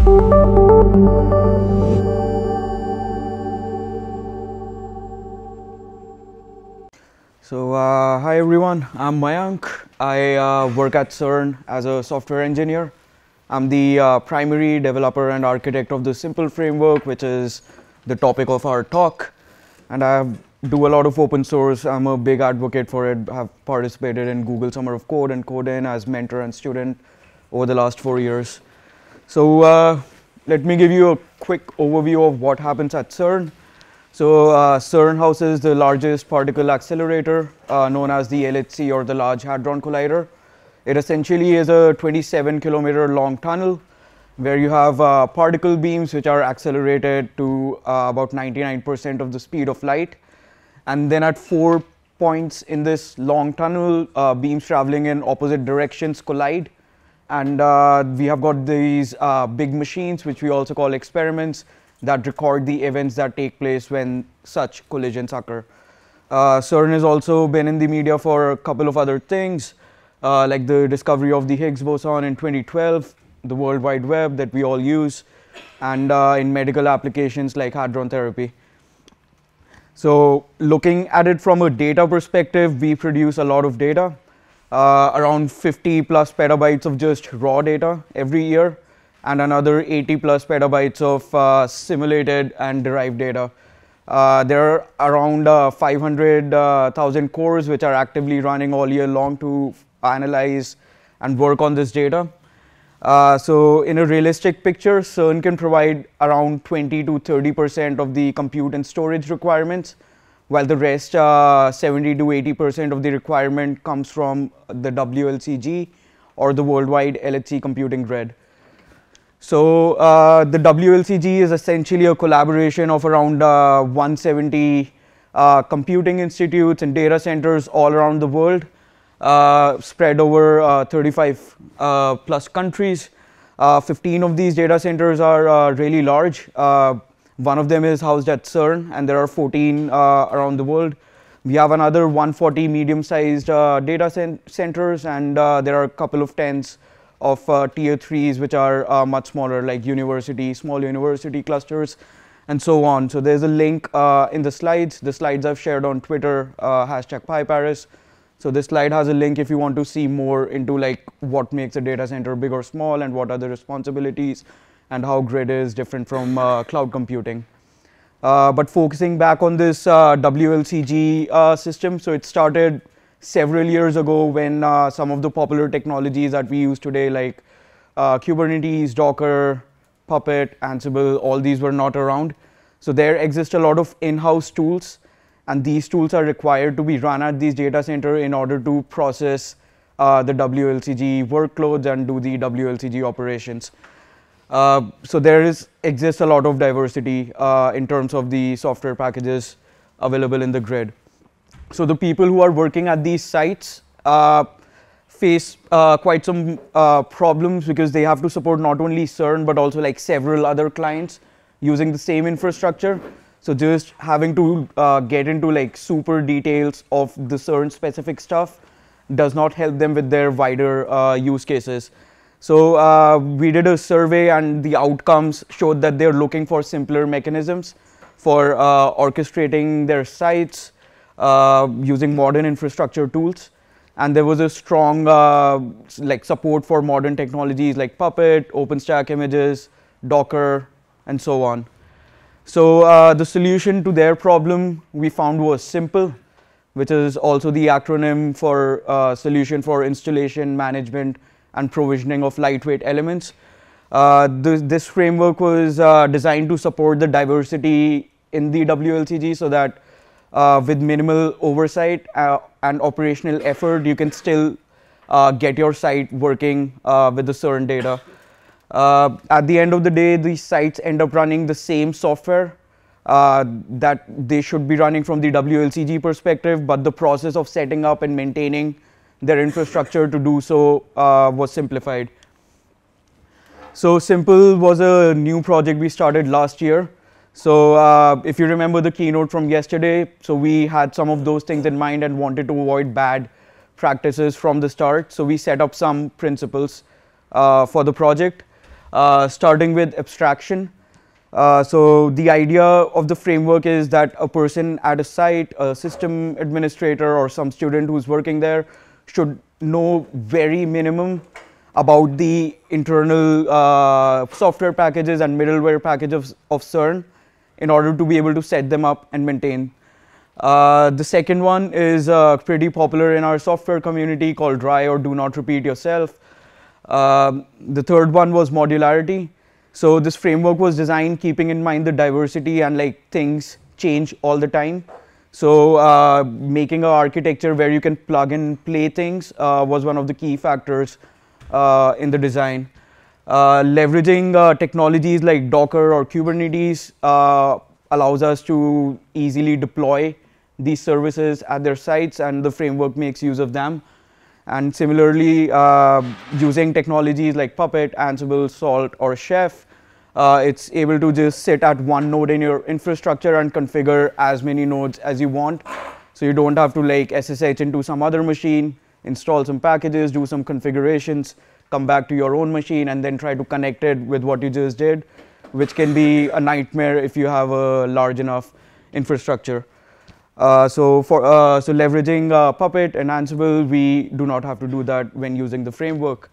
So, hi everyone, I'm Mayank. I work at CERN as a software engineer. I'm the primary developer and architect of the Simple framework, which is the topic of our talk. And I do a lot of open source. I'm a big advocate for it. I've participated in Google Summer of Code and Code-In as mentor and student over the last 4 years. So let me give you a quick overview of what happens at CERN. So CERN houses the largest particle accelerator known as the LHC, or the Large Hadron Collider. It essentially is a 27-kilometer long tunnel where you have particle beams which are accelerated to about 99% of the speed of light. And then at 4 points in this long tunnel, beams traveling in opposite directions collide. And we have got these big machines, which we also call experiments, that record the events that take place when such collisions occur. CERN has also been in the media for a couple of other things, like the discovery of the Higgs boson in 2012, the World Wide Web that we all use, and in medical applications like hadron therapy. So looking at it from a data perspective, we produce a lot of data, around 50 plus petabytes of just raw data every year, and another 80 plus petabytes of simulated and derived data. There are around 500,000 cores which are actively running all year long to analyze and work on this data. So in a realistic picture, CERN can provide around 20 to 30% of the compute and storage requirements, while the rest 70 to 80% of the requirement comes from the WLCG, or the Worldwide LHC Computing Grid. So the WLCG is essentially a collaboration of around 170 computing institutes and data centers all around the world, spread over 35 plus countries. 15 of these data centers are really large. One of them is housed at CERN, and there are 14 around the world. We have another 140 medium-sized data centers, and there are a couple of tens of tier 3s which are much smaller, like small university clusters, and so on. So there's a link in the slides. The slides I've shared on Twitter, hashtag PyPartis. So this slide has a link if you want to see more into like what makes a data center big or small, and what are the responsibilities, and how grid is different from cloud computing. But focusing back on this WLCG system, so it started several years ago when some of the popular technologies that we use today, like Kubernetes, Docker, Puppet, Ansible, all these were not around. So there exist a lot of in-house tools, and these tools are required to be run at these data center in order to process the WLCG workloads and do the WLCG operations. So there exists a lot of diversity in terms of the software packages available in the grid. So the people who are working at these sites face quite some problems, because they have to support not only CERN but also like several other clients using the same infrastructure. So just having to get into like super details of the CERN specific stuff does not help them with their wider use cases. So we did a survey, and the outcomes showed that they're looking for simpler mechanisms for orchestrating their sites using modern infrastructure tools. And there was a strong like support for modern technologies like Puppet, OpenStack images, Docker, and so on. So the solution to their problem we found was Simple, which is also the acronym for solution for installation, management, and provisioning of lightweight elements. This framework was designed to support the diversity in the WLCG, so that with minimal oversight and operational effort, you can still get your site working with the CERN data. At the end of the day, these sites end up running the same software that they should be running from the WLCG perspective, but the process of setting up and maintaining their infrastructure to do so was simplified. So Simple was a new project we started last year. So if you remember the keynote from yesterday, so we had some of those things in mind and wanted to avoid bad practices from the start. So we set up some principles for the project. starting with abstraction. So the idea of the framework is that a person at a site, a system administrator or some student who's working there should know very minimum about the internal software packages and middleware packages of CERN in order to be able to set them up and maintain. The second one is pretty popular in our software community called DRY, or do not repeat yourself. The third one was modularity. So this framework was designed keeping in mind the diversity and like things change all the time. So making an architecture where you can plug and play things was one of the key factors in the design. Leveraging technologies like Docker or Kubernetes allows us to easily deploy these services at their sites, and the framework makes use of them. And similarly, using technologies like Puppet, Ansible, Salt, or Chef, it's able to just sit at one node in your infrastructure and configure as many nodes as you want. So you don't have to like SSH into some other machine, install some packages, do some configurations, come back to your own machine, and then try to connect it with what you just did, which can be a nightmare if you have a large enough infrastructure. So leveraging Puppet and Ansible, we do not have to do that when using the framework.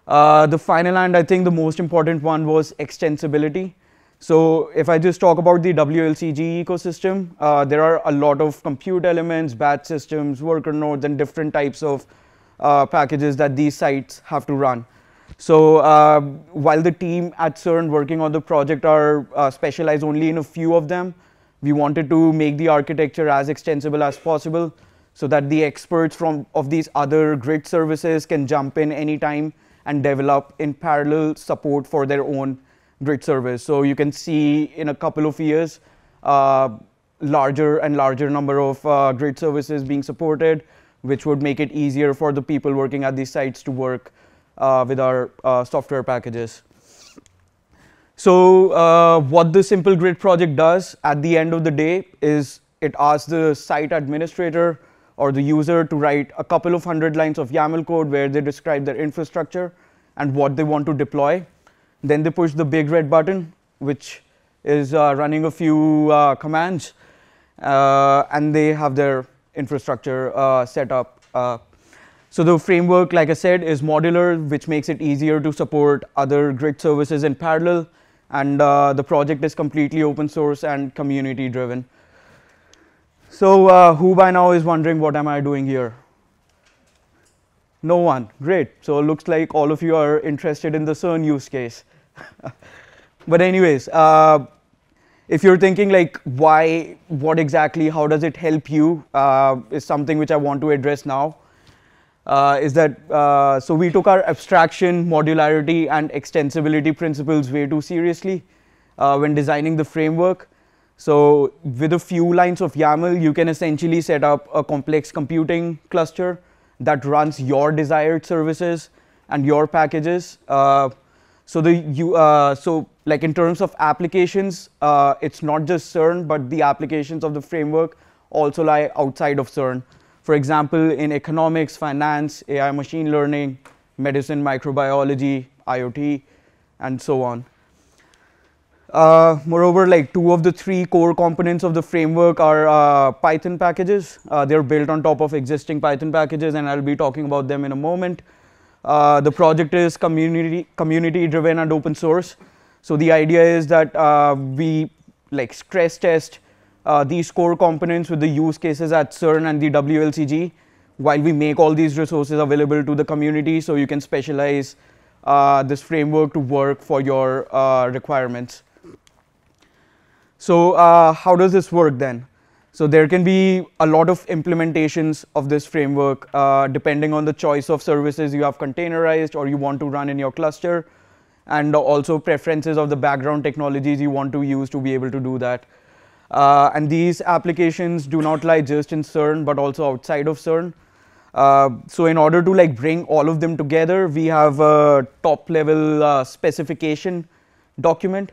The final and I think the most important one was extensibility. So if I just talk about the WLCG ecosystem, there are a lot of compute elements, batch systems, worker nodes, and different types of packages that these sites have to run. So while the team at CERN working on the project are specialized only in a few of them, we wanted to make the architecture as extensible as possible so that the experts of these other grid services can jump in anytime and develop in parallel support for their own grid service. So you can see in a couple of years, larger and larger number of grid services being supported, which would make it easier for the people working at these sites to work with our software packages. So what the Simple Grid project does at the end of the day is it asks the site administrator or the user to write a couple of 100 lines of YAML code where they describe their infrastructure and what they want to deploy. Then they push the big red button, which is running a few commands, and they have their infrastructure set up. So the framework, like I said, is modular, which makes it easier to support other grid services in parallel. And the project is completely open source and community driven. So who by now is wondering what am I doing here? No one. Great. So it looks like all of you are interested in the CERN use case. But anyways, if you're thinking like why, what exactly, how does it help you, is something which I want to address now. Is that so we took our abstraction, modularity, and extensibility principles way too seriously when designing the framework. So with a few lines of YAML, you can essentially set up a complex computing cluster that runs your desired services and your packages. So like in terms of applications, it's not just CERN, but the applications of the framework also lie outside of CERN. For example, in economics, finance, AI machine learning, medicine, microbiology, IoT, and so on. Moreover, like 2 of the 3 core components of the framework are Python packages. They're built on top of existing Python packages, and I'll be talking about them in a moment. The project is community driven and open source. So the idea is that we like stress test these core components with the use cases at CERN and the WLCG while we make all these resources available to the community, so you can specialize this framework to work for your requirements. So how does this work then? So there can be a lot of implementations of this framework depending on the choice of services you have containerized or you want to run in your cluster, and also preferences of the background technologies you want to use to be able to do that. And these applications do not lie just in CERN, but also outside of CERN. So in order to like bring all of them together, we have a top level specification document.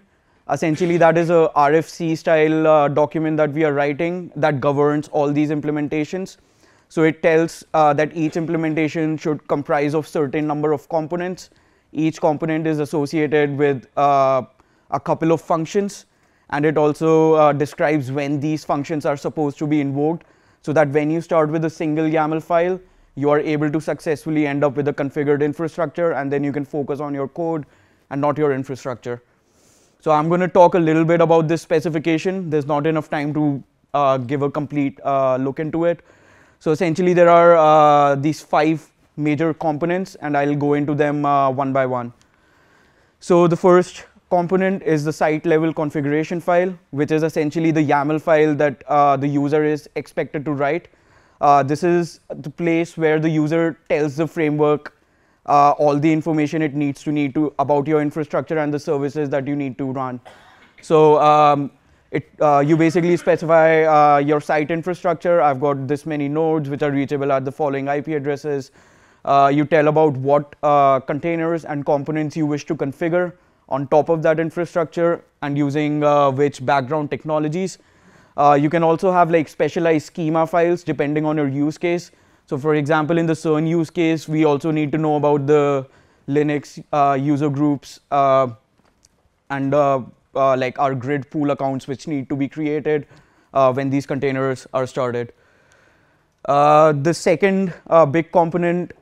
Essentially, that is a RFC style document that we are writing that governs all these implementations. So it tells that each implementation should comprise of certain number of components Each component is associated with a couple of functions, and it also describes when these functions are supposed to be invoked, so that when you start with a single YAML file, you are able to successfully end up with a configured infrastructure, and then you can focus on your code and not your infrastructure. So I'm going to talk a little bit about this specification. There's not enough time to give a complete look into it. So essentially, there are these 5 major components, and I'll go into them one by one. So the first component is the site level configuration file, which is essentially the YAML file that the user is expected to write. This is the place where the user tells the framework all the information it needs to about your infrastructure and the services that you need to run. So you basically specify your site infrastructure. I've got this many nodes which are reachable at the following IP addresses. You tell about what containers and components you wish to configure on top of that infrastructure, and using which background technologies. You can also have like specialized schema files depending on your use case. So for example, in the CERN use case, we also need to know about the Linux user groups and like our grid pool accounts which need to be created when these containers are started. The second big component,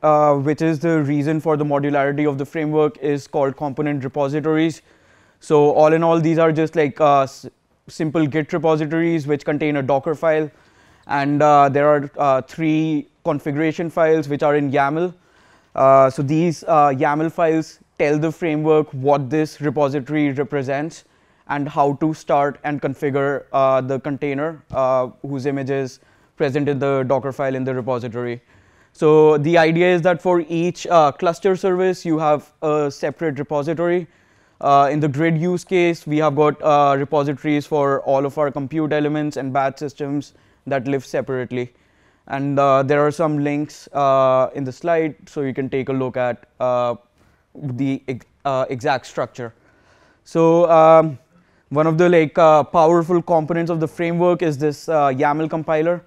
which is the reason for the modularity of the framework, is called component repositories. So all in all, these are just like simple Git repositories which contain a Docker file, and there are 3 configuration files which are in YAML. So these YAML files tell the framework what this repository represents and how to start and configure the container whose image is present in the Docker file in the repository. So the idea is that for each cluster service, you have a separate repository. In the grid use case, we have got repositories for all of our compute elements and batch systems that live separately. And there are some links in the slide, so you can take a look at the exact structure. So one of the like powerful components of the framework is this YAML compiler.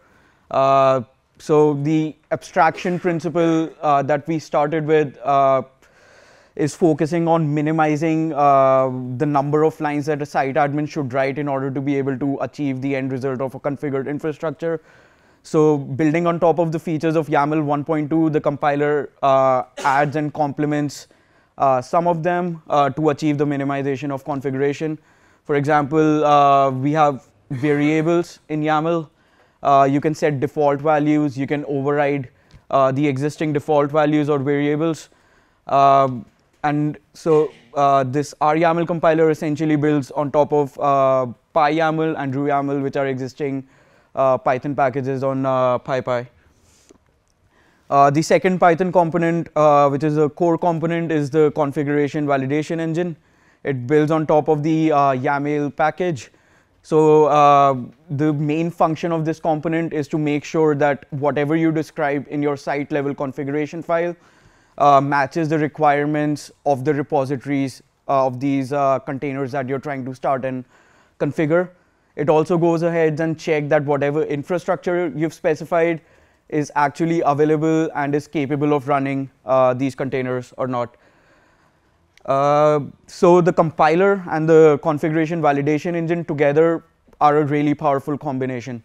So the abstraction principle that we started with is focusing on minimizing the number of lines that a site admin should write in order to be able to achieve the end result of a configured infrastructure. So building on top of the features of YAML 1.2, the compiler adds and complements some of them to achieve the minimization of configuration. For example, we have variables in YAML. You can set default values. You can override the existing default values or variables. And so this RYAML compiler essentially builds on top of PyYAML and RuYAML, which are existing Python packages on PyPy. The second Python component, which is a core component, is the configuration validation engine. It builds on top of the YAML package. So the main function of this component is to make sure that whatever you describe in your site level configuration file matches the requirements of the repositories of these containers that you're trying to start and configure. It also goes ahead and check that whatever infrastructure you've specified is actually available and is capable of running these containers or not. So the compiler and the configuration validation engine together are a really powerful combination.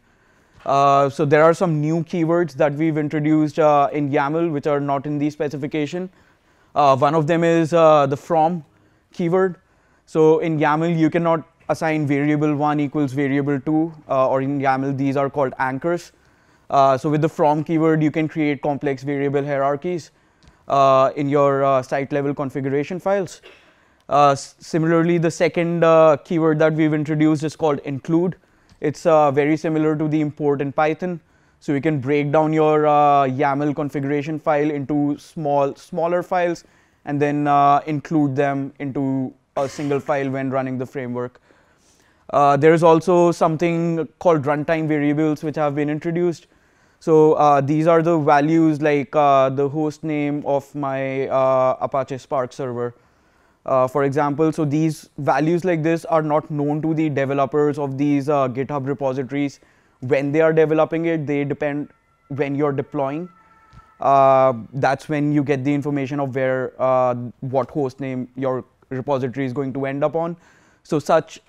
So there are some new keywords that we've introduced in YAML which are not in the specification. One of them is the from keyword. So in YAML, you cannot assign variable 1 equals variable 2, or in YAML, these are called anchors. So with the from keyword, you can create complex variable hierarchies in your site level configuration files. Similarly, the second keyword that we've introduced is called include. It's very similar to the import in Python. So you can break down your YAML configuration file into smaller files and then include them into a single file when running the framework. There is also something called runtime variables which have been introduced. So these are the values like the host name of my Apache Spark server. For example, so these values like this are not known to the developers of these GitHub repositories when they are developing it. They depend when you're deploying. that's when you get the information of where what host name your repository is going to end up on. So such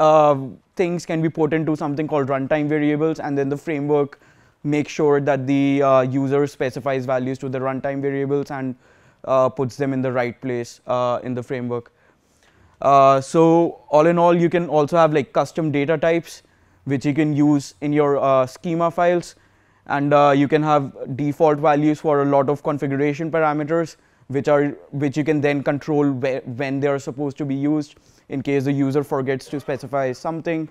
things can be put into something called runtime variables, and then the framework makes sure that the user specifies values to the runtime variables and puts them in the right place in the framework. So all in all, you can also have like custom data types which you can use in your schema files, and you can have default values for a lot of configuration parameters which you can then control when they are supposed to be used in case the user forgets to specify something.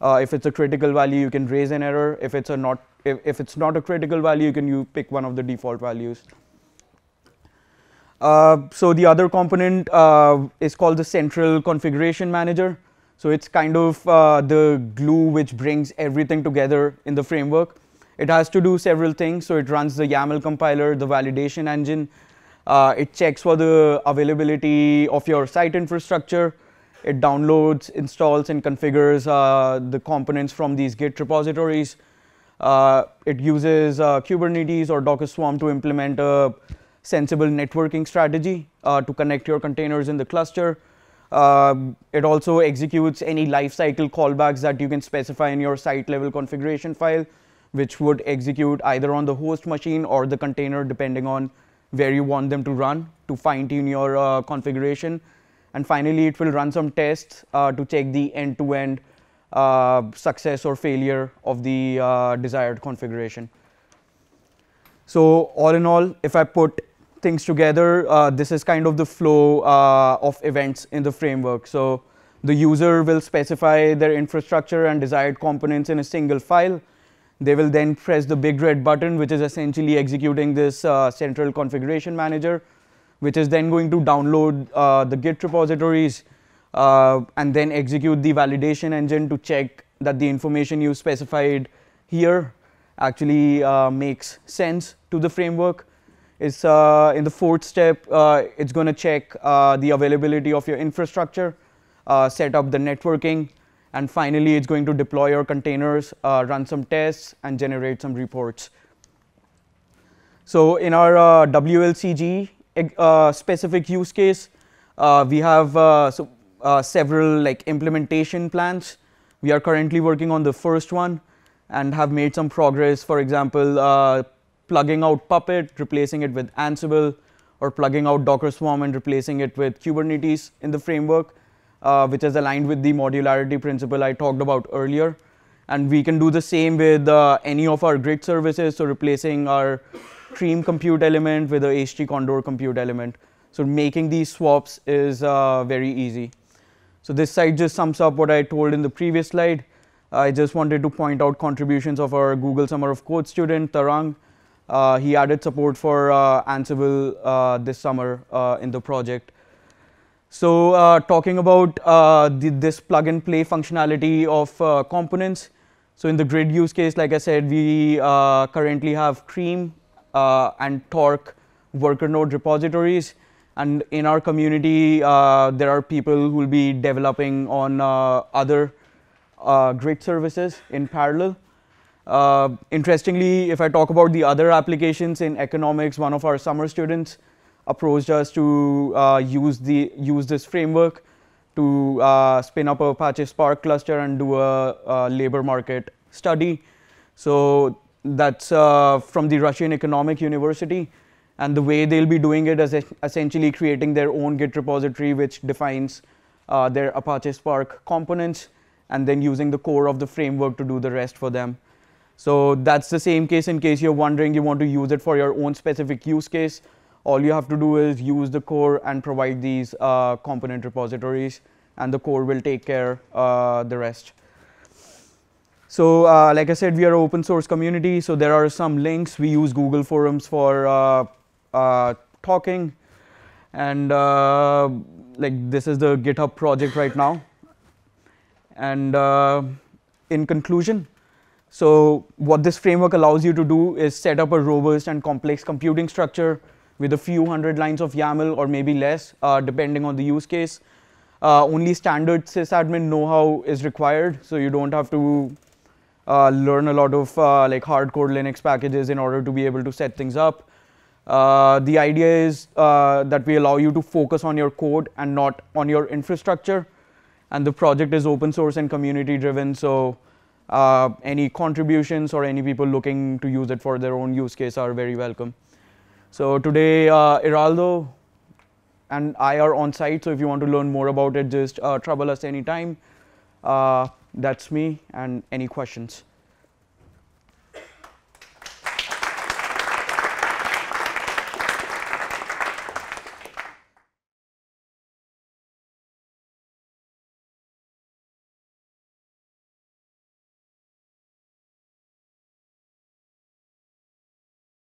If it's a critical value, you can raise an error. If it's not a critical value, you pick one of the default values. So the other component is called the central configuration manager. So it's kind of the glue which brings everything together in the framework. It has to do several things. So it runs the YAML compiler, the validation engine. It checks for the availability of your site infrastructure. It downloads, installs, and configures the components from these Git repositories. It uses Kubernetes or Docker Swarm to implement a sensible networking strategy to connect your containers in the cluster. It also executes any lifecycle callbacks that you can specify in your site level configuration file, which would execute either on the host machine or the container, depending on where you want them to run to fine tune your configuration. And finally, it will run some tests to check the end-to-end success or failure of the desired configuration. So all in all, if I put things together, this is kind of the flow of events in the framework. So the user will specify their infrastructure and desired components in a single file. They will then press the big red button, which is essentially executing this central configuration manager, which is then going to download the Git repositories and then execute the validation engine to check that the information you specified here actually makes sense to the framework. Is in the fourth step, it's going to check the availability of your infrastructure, set up the networking, and finally it's going to deploy your containers, run some tests, and generate some reports. So in our WLCG specific use case, we have several like implementation plans. We are currently working on the first one and have made some progress. For example, plugging out Puppet, replacing it with Ansible, or plugging out Docker Swarm and replacing it with Kubernetes in the framework, which is aligned with the modularity principle I talked about earlier. And we can do the same with any of our grid services, so replacing our Cream compute element with a HT Condor compute element. So making these swaps is very easy. So this slide just sums up what I told in the previous slide. I just wanted to point out contributions of our Google Summer of Code student, Tarang. He added support for Ansible this summer in the project. So talking about this plug and play functionality of components. So in the grid use case, like I said, we currently have Cream and Torque worker node repositories. And in our community, there are people who will be developing on other grid services in parallel. Interestingly, if I talk about the other applications in economics, one of our summer students approached us to use this framework to spin up a Apache Spark cluster and do a labor market study. So that's from the Russian Economic University. And the way they'll be doing it is essentially creating their own Git repository, which defines their Apache Spark components, and then using the core of the framework to do the rest for them. So that's the same case in case you're wondering you want to use it for your own specific use case. All you have to do is use the core and provide these component repositories, and the core will take care the rest. So like I said, we are an open source community, so there are some links. We use Google Forums for talking, and like this is the GitHub project right now. And in conclusion, so what this framework allows you to do is set up a robust and complex computing structure with a few hundred lines of YAML or maybe less, depending on the use case. Only standard sysadmin know-how is required, so you don't have to learn a lot of like hardcore Linux packages in order to be able to set things up. The idea is that we allow you to focus on your code and not on your infrastructure. And the project is open source and community driven, so any contributions or any people looking to use it for their own use case are very welcome. So today, Iraldo and I are on site, so if you want to learn more about it, just trouble us anytime. That's me, and any questions.